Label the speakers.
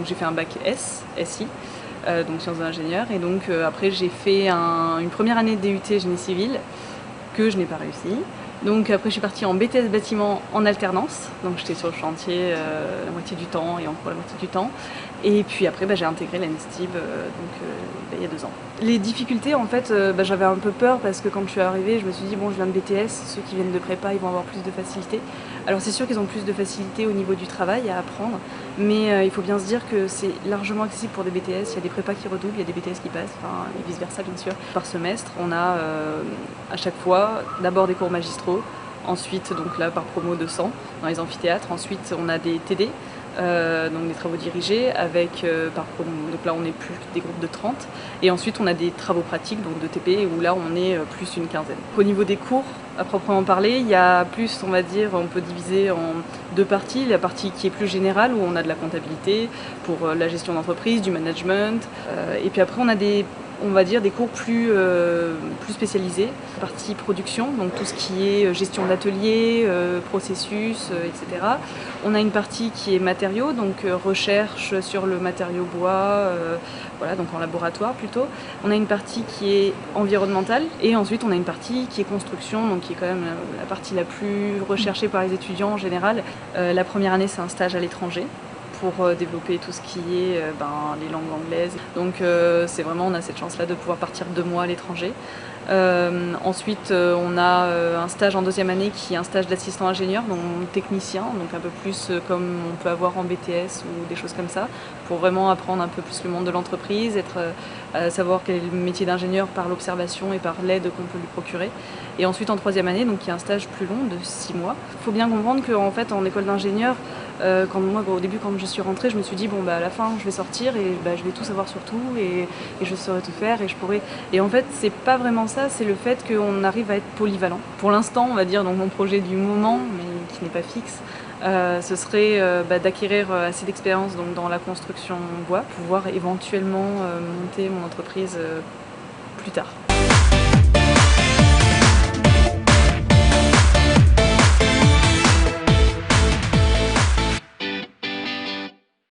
Speaker 1: donc j'ai fait un bac SI, donc sciences de l'ingénieur, et donc après j'ai fait une première année de DUT génie civil que je n'ai pas réussi. Donc après je suis partie en BTS bâtiment en alternance, donc j'étais sur le chantier la moitié du temps et en cours la moitié du temps. Et puis après j'ai intégré l'ANSTIB il y a 2 ans. Les difficultés en fait, j'avais un peu peur parce que quand je suis arrivée je me suis dit bon je viens de BTS, ceux qui viennent de prépa ils vont avoir plus de facilité. Alors c'est sûr qu'ils ont plus de facilité au niveau du travail à apprendre, mais il faut bien se dire que c'est largement accessible pour des BTS, il y a des prépas qui redoublent, il y a des BTS qui passent, enfin, et vice versa bien sûr. Par semestre on a à chaque fois d'abord des cours magistraux, ensuite donc là par promo 200 dans les amphithéâtres, ensuite on a des TD, donc des travaux dirigés avec par promo, donc là on est plus des groupes de 30, et ensuite on a des travaux pratiques donc de TP où là on est plus une quinzaine. Au niveau des cours à proprement parler, il y a plus, on va dire, on peut diviser en 2 parties, la partie qui est plus générale où on a de la comptabilité pour la gestion d'entreprise, du management, et puis après on a on va dire des cours plus spécialisés, partie production, donc tout ce qui est gestion d'atelier, processus, etc. On a une partie qui est matériaux, donc recherche sur le matériau bois, voilà, donc en laboratoire plutôt. On a une partie qui est environnementale et ensuite on a une partie qui est construction, donc qui est quand même la partie la plus recherchée par les étudiants en général. La première année c'est un stage à l'étranger pour développer tout ce qui est les langues anglaises. Donc c'est vraiment, on a cette chance-là de pouvoir partir 2 mois à l'étranger. Ensuite, on a un stage en 2e année qui est un stage d'assistant ingénieur, donc technicien, donc un peu plus comme on peut avoir en BTS ou des choses comme ça, pour vraiment apprendre un peu plus le monde de l'entreprise, savoir quel est le métier d'ingénieur par l'observation et par l'aide qu'on peut lui procurer. Et ensuite en 3e année, donc il y a un stage plus long de 6 mois. Il faut bien comprendre qu'en fait en école d'ingénieur, au début quand je suis rentrée, je me suis dit bon à la fin je vais sortir et je vais tout savoir sur tout et je saurai tout faire et je pourrai. Et en fait c'est pas vraiment ça, c'est le fait qu'on arrive à être polyvalent. Pour l'instant on va dire donc mon projet du moment, mais qui n'est pas fixe, ce serait d'acquérir assez d'expérience dans la construction bois, pouvoir éventuellement monter mon entreprise plus tard.